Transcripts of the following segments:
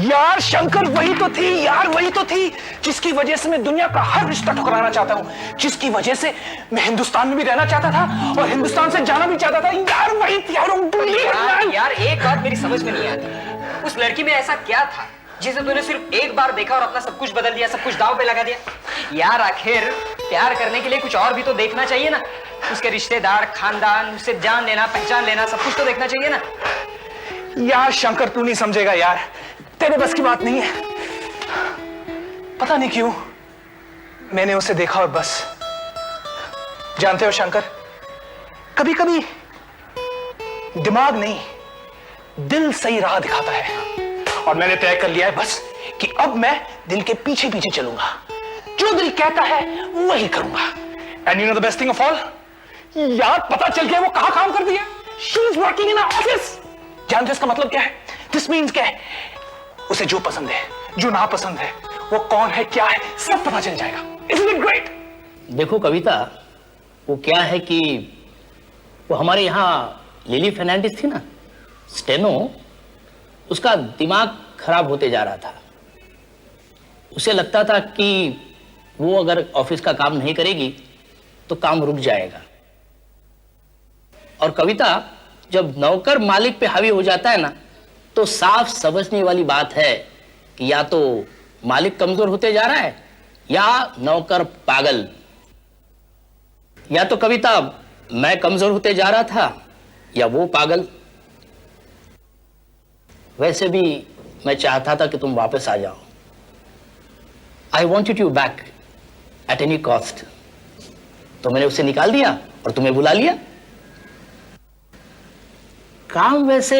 यार शंकर वही तो थी यार, वही तो थी जिसकी वजह से मैं दुनिया का हर रिश्ता ठुकराना चाहता हूँ, जिसकी वजह से मैं हिंदुस्तान में भी रहना चाहता था और हिंदुस्तान से जाना भी चाहता था। यार वही थी यार एक बात मेरी समझ में नहीं आती, उस लड़की में ऐसा क्या था जिसे तूने सिर्फ एक बार देखा और अपना सब कुछ बदल दिया, सब कुछ दांव पे लगा दिया? यार आखिर प्यार करने के लिए कुछ और भी तो देखना चाहिए ना, उसके रिश्तेदार, खानदान, उससे जान लेना, पहचान लेना, सब कुछ तो देखना चाहिए ना। यार शंकर तू नहीं समझेगा यार, तेरे बस की बात नहीं है। पता नहीं क्यों मैंने उसे देखा और बस। जानते हो शंकर, कभी कभी दिमाग नहीं दिल सही राह दिखाता है, और मैंने तय कर लिया है बस कि अब मैं दिल के पीछे पीछे चलूंगा, जो दिल कहता है वही करूंगा। And you know the best thing of all, यार पता चल गया वो कहां काम करती है। She is working in office. जानते हो इसका मतलब क्या है? दिस मीन्स क्या है, उसे जो पसंद है, जो ना पसंद है, वो कौन है, क्या है, सब पता चल जाएगा। Isn't it great? देखो कविता, वो क्या है कि वो हमारे यहाँ लिली फर्नांडिस थी ना, स्टेनो, उसका दिमाग खराब होते जा रहा था। उसे लगता था कि वो अगर ऑफिस का काम नहीं करेगी तो काम रुक जाएगा। और कविता, जब नौकर मालिक पे हावी हो जाता है ना, तो साफ समझने वाली बात है कि या तो मालिक कमजोर होते जा रहा है या नौकर पागल। या तो कविता मैं कमजोर होते जा रहा था या वो पागल। वैसे भी मैं चाहता था कि तुम वापस आ जाओ। I wanted you back at any cost. तो मैंने उसे निकाल दिया और तुम्हें बुला लिया। काम वैसे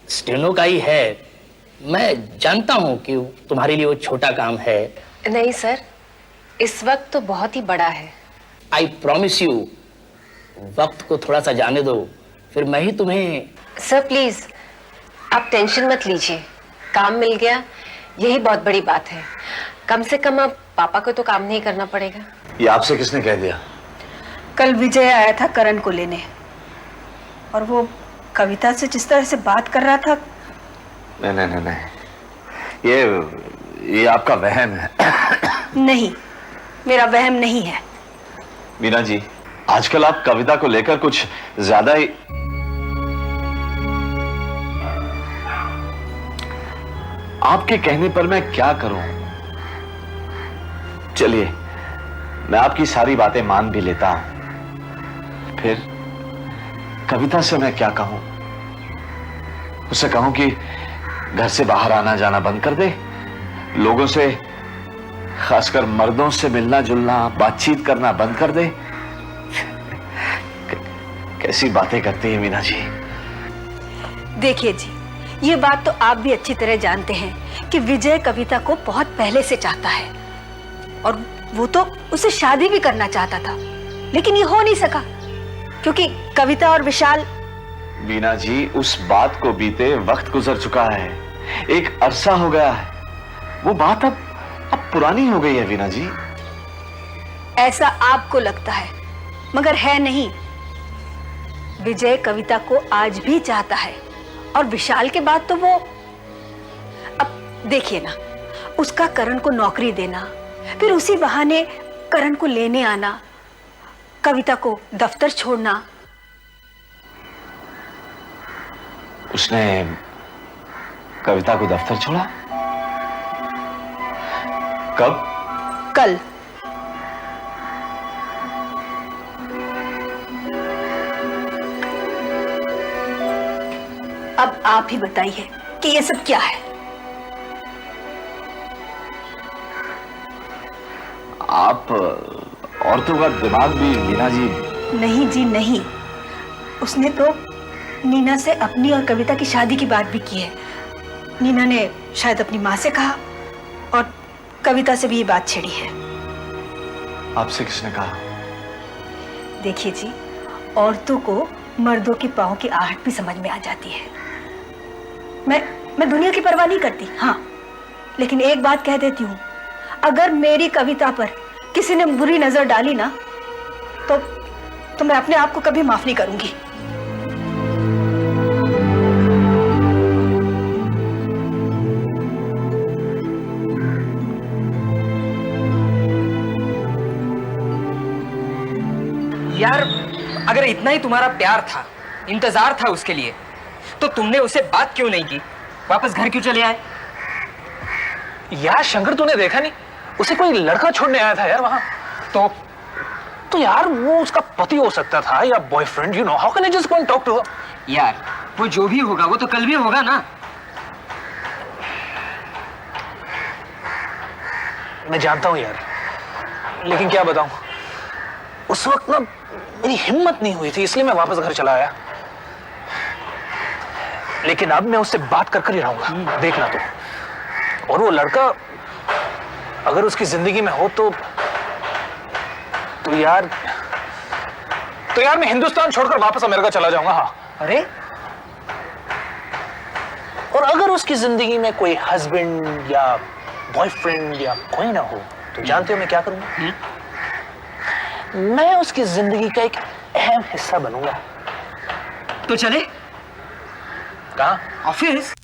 स्टेनो का ही है, मैं जानता हूं कि तुम्हारे लिए वो छोटा काम है। नहीं सर, इस वक्त तो बहुत ही बड़ा है। आई प्रॉमिस यू, वक्त को थोड़ा सा जाने दो, फिर मैं ही तुम्हें। सर प्लीज आप टेंशन मत लीजिए, काम मिल गया यही बहुत बड़ी बात है। कम से कम अब पापा को तो काम नहीं करना पड़ेगा। ये आपसे किसने कह दिया? कल विजय आया था करण को लेने, और वो कविता से जिस तरह से बात कर रहा था। नहीं नहीं नहीं नहीं, ये आपका वहम है। नहीं, मेरा वहम नहीं है। मीना जी, आजकल आप कविता को लेकर कुछ ज्यादा ही। आपके कहने पर मैं क्या करूं? चलिए, मैं आपकी सारी बातें मान भी लेता हूं। फिर कविता से मैं क्या कहूं? उससे कहूं कि घर से बाहर आना जाना बंद कर दे, लोगों से, खासकर मर्दों से मिलना जुलना, बातचीत करना बंद कर दे। कैसी बातें करती है मीना जी। देखिए जी, ये बात तो आप भी अच्छी तरह जानते हैं कि विजय कविता को बहुत पहले से चाहता है, और वो तो उसे शादी भी करना चाहता था, लेकिन ये हो नहीं सका क्योंकि कविता और विशाल। मीना जी, उस बात को बीते वक्त गुजर चुका है, एक अरसा हो गया है। वो बात अब पुरानी हो गई है मीना जी। ऐसा आपको लगता है, मगर है नहीं। विजय कविता को आज भी चाहता है, और विशाल के बाद तो वो, अब देखिए ना, उसका करण को नौकरी देना, फिर उसी बहाने करण को लेने आना, कविता को दफ्तर छोड़ना। उसने कविता को दफ्तर छोड़ा? कब? कल। अब आप ही बताइए कि ये सब क्या है। आप औरतों का दिमाग भी मीना जी। नहीं जी नहीं, उसने तो नीना से अपनी और कविता की शादी की बात भी की है। नीना ने शायद अपनी माँ से कहा, और कविता से भी ये बात छिड़ी है। आपसे किसने कहा? देखिए जी, औरतों को मर्दों की पाँव की आहट भी समझ में आ जाती है। मैं दुनिया की परवाह नहीं करती, हाँ, लेकिन एक बात कह देती हूँ, अगर मेरी कविता पर किसी ने बुरी नजर डाली ना, तो मैं अपने आप को कभी माफ नहीं करूंगी। यार अगर इतना ही तुम्हारा प्यार था, इंतजार था उसके लिए, तो तुमने उसे बात क्यों नहीं की? वापस घर क्यों चले आए? यार शंकर, तूने देखा नहीं, उसे कोई लड़का छोड़ने आया था यार वहां। तो यार वो उसका पति हो सकता था या boyfriend, you know, how can I just go and talk to her? यार वो जो भी होगा वो तो कल भी होगा ना। मैं जानता हूं यार, लेकिन क्या बताऊं, उस वक्त ना मेरी हिम्मत नहीं हुई थी, इसलिए मैं वापस घर चला आया। लेकिन अब मैं उससे बात कर ही रहूंगा, देखना तो। और वो लड़का अगर उसकी जिंदगी में हो तो यार मैं हिंदुस्तान छोड़कर वापस अमेरिका चला जाऊंगा। हाँ, अरे और अगर उसकी जिंदगी में कोई हस्बैंड या बॉयफ्रेंड या कोई ना हो तो जानते हो मैं क्या करूंगा? मैं उसकी जिंदगी का एक अहम हिस्सा बनूंगा। तो चले कहाँ? ऑफिस।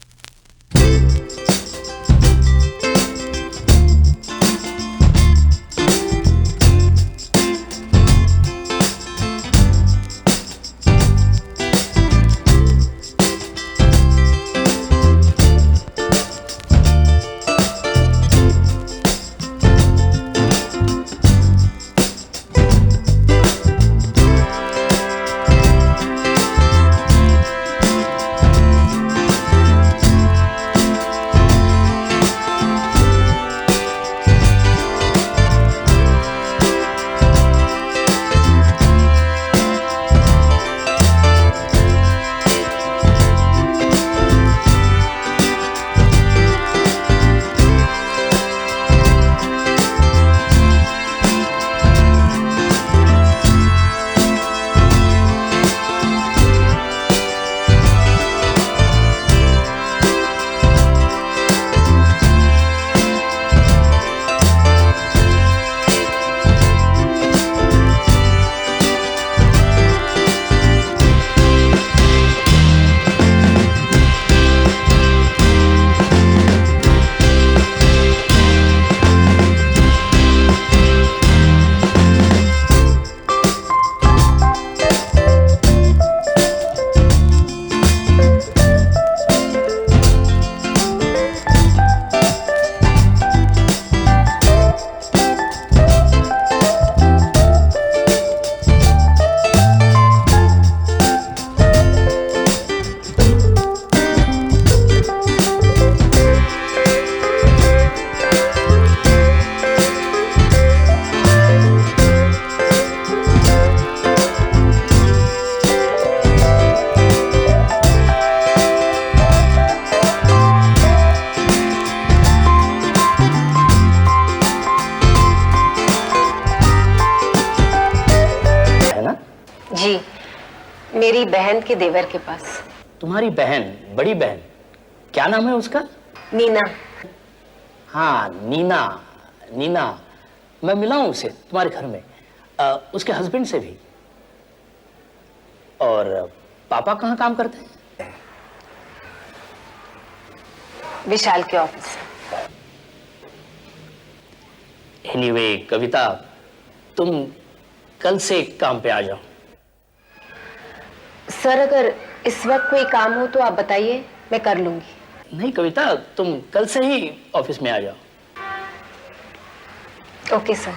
जी, मेरी बहन के देवर के पास। तुम्हारी बहन, बड़ी बहन, क्या नाम है उसका? नीना। हाँ, नीना। नीना, मैं मिला हूं उसे तुम्हारे घर में, उसके हस्बैंड से भी। और पापा कहाँ काम करते हैं? विशाल के ऑफिस। एनीवे, कविता, तुम कल से काम पे आ जाओ। सर, अगर इस वक्त कोई काम हो तो आप बताइए, मैं कर लूंगी। नहीं कविता, तुम कल से ही ऑफिस में आ जाओ। Okay sir.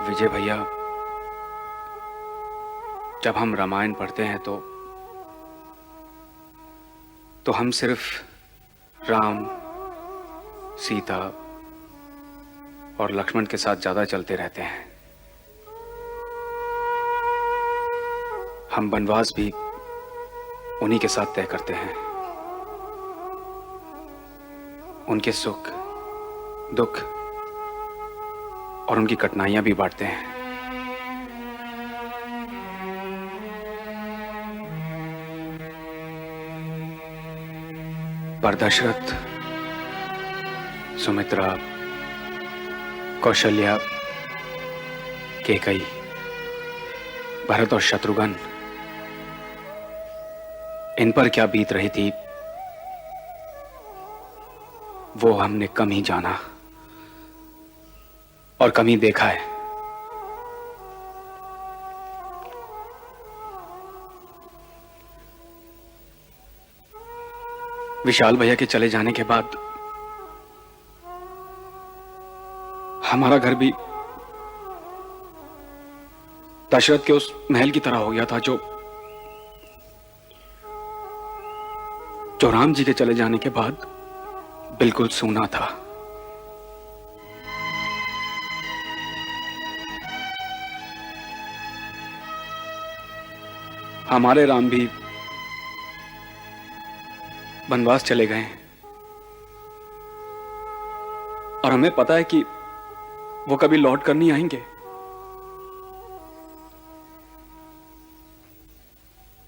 विजय भैया, जब हम रामायण पढ़ते हैं तो हम सिर्फ राम, सीता और लक्ष्मण के साथ ज्यादा चलते रहते हैं। हम वनवास भी उन्हीं के साथ तय करते हैं। उनके सुख, दुख और उनकी कठिनाइयां भी बांटते हैं। पर दशरथ, सुमित्रा, कौशल्या, कैकेयी, भरत और शत्रुघ्न, इन पर क्या बीत रही थी वो हमने कम ही जाना और कम ही देखा है। विशाल भैया के चले जाने के बाद हमारा घर भी दशरथ के उस महल की तरह हो गया था जो राम जी के चले जाने के बाद बिल्कुल सूना था। हमारे राम भी वनवास चले गए हैं और हमें पता है कि वो कभी लौट कर नहीं आएंगे।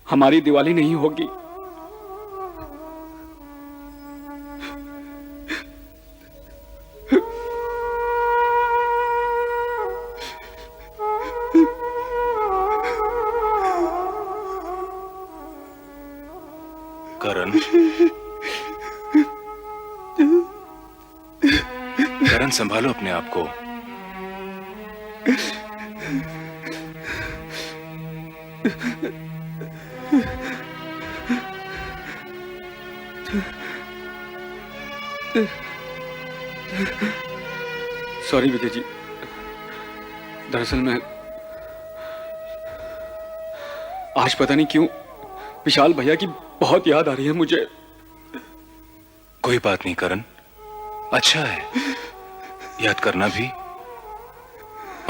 हमारी दिवाली नहीं होगी। करण, करण संभालो अपने आप को। सॉरी विजय जी, दरअसल मैं आज पता नहीं क्यों विशाल भैया की बहुत याद आ रही है मुझे। कोई बात नहीं करण, अच्छा है याद करना भी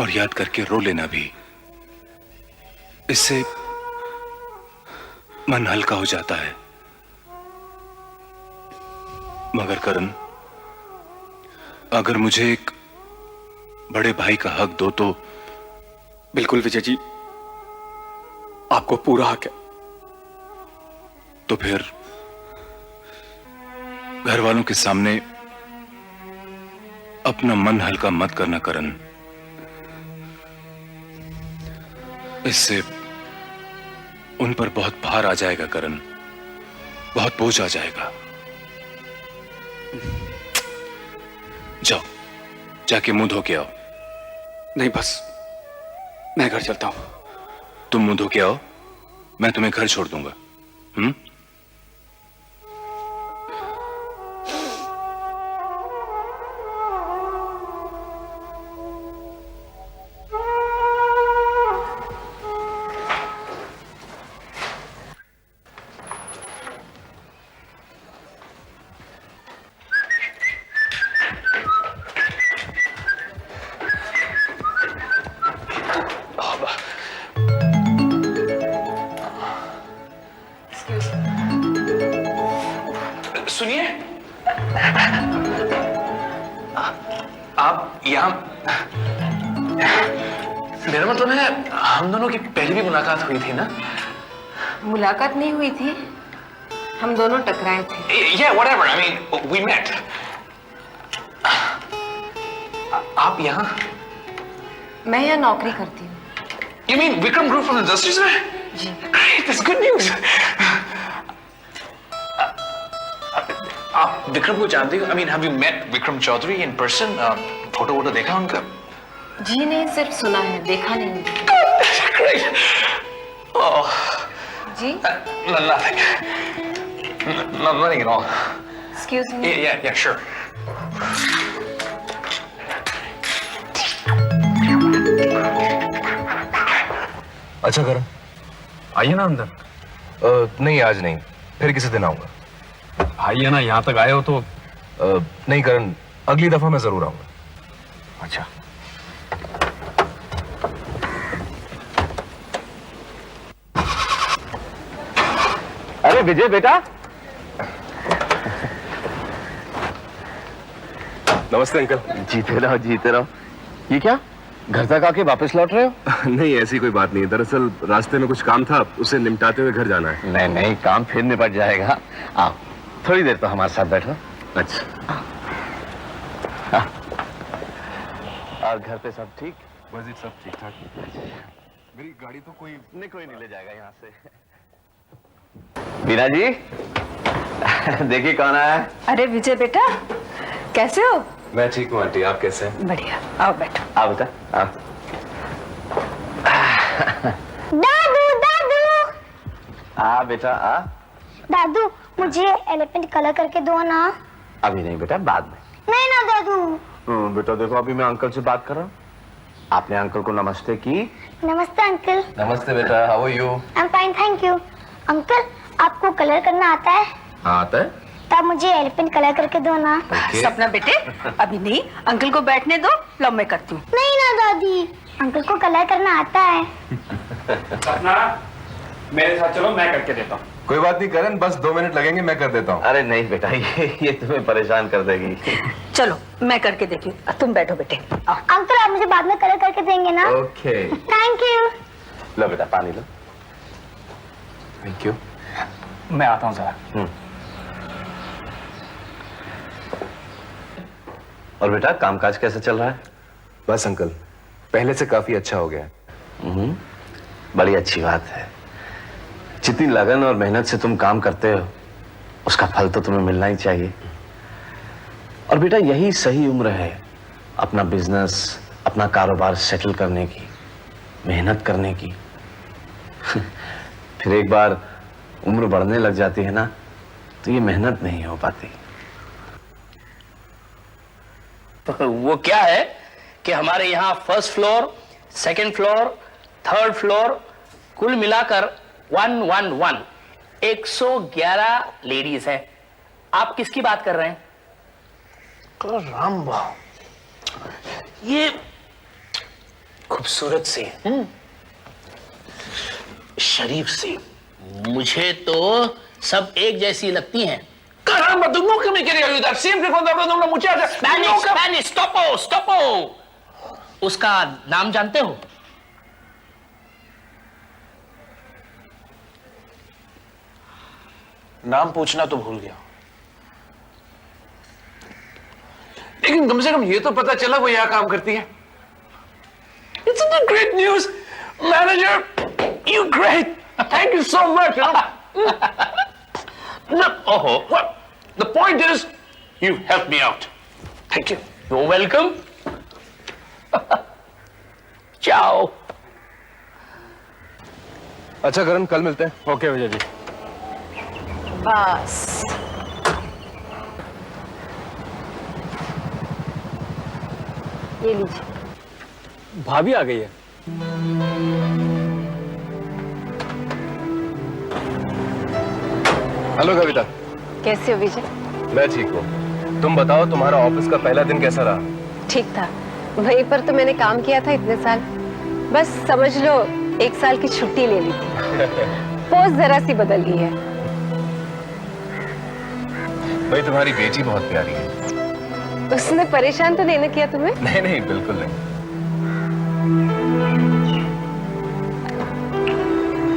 और याद करके रो लेना भी। इससे मन हल्का हो जाता है। मगर करण, अगर मुझे एक बड़े भाई का हक दो तो। बिल्कुल विजय जी, आपको पूरा हक है। तो फिर घर वालों के सामने अपना मन हल्का मत करना करण। इससे उन पर बहुत भार आ जाएगा करण, बहुत बोझ आ जाएगा। जाओ, जाके मुंह धो के आओ। नहीं बस मैं घर चलता हूं। तुम मुंह धो के आओ, मैं तुम्हें घर छोड़ दूंगा। सुनिए, आप यहाँ, मेरा मतलब है हम दोनों की पहले भी मुलाकात हुई थी ना? मुलाकात नहीं हुई थी, हम दोनों टकराए थे। Yeah, whatever. I mean, we met. आप यहाँ? मैं यहाँ नौकरी करती हूँ। You mean Vikram Group from Industries में? जी। Great, that's good news. आप विक्रम को जानते हो? I mean, have you met Vikram Chaudhary in person? Photo वोटो देखा उनका? जी नहीं, सिर्फ सुना है, देखा नहीं। Great. Oh. Ji? Nothing. Nothing at all. Excuse me. Yeah, sure. अच्छा करण, आइए ना अंदर। नहीं आज नहीं, फिर किसी दिन आऊंगा। आइए ना, यहाँ तक आए हो तो। नहीं करण, अगली दफा मैं जरूर आऊंगा। अच्छा। अरे विजय बेटा। नमस्ते अंकल। जीते रहो जीते रहो। ये क्या, घर तक आके वापस लौट रहे हो? नहीं ऐसी कोई बात नहीं, दरअसल रास्ते में कुछ काम था, उसे निपटाते हुए घर जाना है। नहीं नहीं, काम फिर निपट जाएगा। आओ थोड़ी देर तो हमारे साथ बैठो। अच्छा। और घर पे सब ठीक? बस सब ठीक ठाक। मेरी गाड़ी तो कोई नहीं ले जाएगा यहाँ से। बीना जी देखिए कौन आया है। अरे विजय बेटा, कैसे हो? मैं ठीक हूँ आंटी, आप कैसे हैं? बढ़िया, आओ बैठो। आओ बेटा आओ। दादू दादू आ बेटा आ। दादू मुझे एलिफेंट कलर करके दो ना। अभी नहीं बेटा, बाद में। नहीं ना दादू। बेटा देखो, अभी मैं अंकल से बात कर रहा हूँ। आपने अंकल को नमस्ते की? नमस्ते अंकल। नमस्ते बेटा, how are you? I am fine thank you. Uncle आपको कलर करना आता है? हाँ आता है। तब मुझे एलिफेंट कलर करके दो ना। सपना बेटे अभी नहीं, अंकल को बैठने दो, लो मैं करती हूँ। नहीं ना दादी, अंकल को कलर करना आता है। सपना मेरे साथ चलो, मैं करके देता हूँ। कोई बात नहीं करण, बस 2 मिनट लगेंगे, मैं कर देता हूँ। अरे नहीं बेटा, ये तुम्हें परेशान कर देगी। चलो मैं करके देती हूँ, तुम बैठो बेटे। आओ। अंकल आप मुझे बाद में कलर करके देंगे ना? ओके। Thank you. लो बेटा पानी लो। Thank you. मैं आता हूँ जरा। और बेटा कामकाज कैसा चल रहा है? बस अंकल, पहले से काफी अच्छा हो गया है। बड़ी अच्छी बात है। जितनी लगन और मेहनत से तुम काम करते हो, उसका फल तो तुम्हें मिलना ही चाहिए। और बेटा यही सही उम्र है अपना बिजनेस, अपना कारोबार सेटल करने की, मेहनत करने की। फिर एक बार उम्र बढ़ने लग जाती है ना, तो ये मेहनत नहीं हो पाती। वो क्या है कि हमारे यहाँ first floor, second floor, third floor कुल मिलाकर 111 लेडीज हैं। आप किसकी बात कर रहे हैं? राम भाव, ये खूबसूरत सी, शरीफ सी, मुझे तो सब एक जैसी लगती हैं। caramba, tú nunca me querías ayudar, siempre cuando hablo de una muchacha Spanish, stoppo। उसका नाम जानते हो? नाम पूछना तो भूल गया, लेकिन कम से कम ये तो पता चला वो यहाँ काम करती है। It's a great news, manager. You great. Thank you so much. No, what? The point is, you helped me out. Thank you. You're welcome. Ciao. अच्छा करण, कल मिलते हैं। ओके विजय जी। बस ये लीजिए। भाभी आ गई है। हेलो कविता। कैसे हो विजय? मैं ठीक हूँ। तुम बताओ, तुम्हारा ऑफिस का पहला दिन कैसा रहा? ठीक था, वहीं पर तो मैंने काम किया था इतने साल। बस समझ लो 1 साल की छुट्टी ले ली थी। पोज जरा सी बदल गई है। भाई तुम्हारी बेटी बहुत प्यारी है। उसने परेशान तो नहीं ना किया तुम्हें? नहीं नहीं, बिल्कुल नहीं।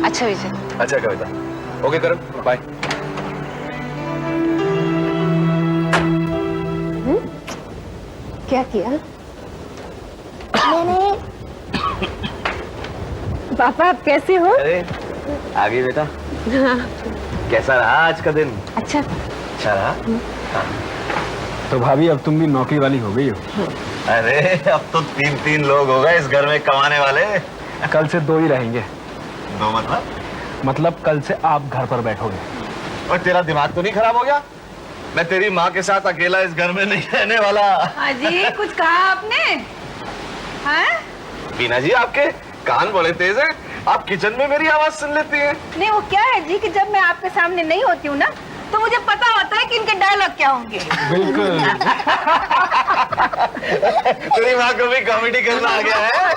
अच्छा विजय। अच्छा कविता, ओके करण, बाय। क्या किया? मैंने पापा आप कैसे हो? अरे आ गई बेटा। कैसा रहा आज का दिन? अच्छा। अच्छा रहा? तो भाभी अब तुम भी नौकरी वाली हो गई हो। अरे अब तो 3 लोग हो गए इस घर में कमाने वाले। कल से 2 ही रहेंगे। 2 मतलब कल से आप घर पर बैठोगे। और तेरा दिमाग तो नहीं खराब हो गया? मैं तेरी माँ के साथ अकेला इस घर में नहीं रहने वाला। अजी कुछ कहा आपने? हाँ? बीना जी, आपके कान बड़े तेज हैं। आप किचन में मेरी आवाज सुन लेती हैं। नहीं वो क्या है जी कि जब मैं आपके सामने नहीं होती हूँ ना, तो मुझे पता होता है कि इनके डायलॉग क्या होंगे। बिल्कुल। तेरी माँ को भी कॉमेडी करना आ गया है।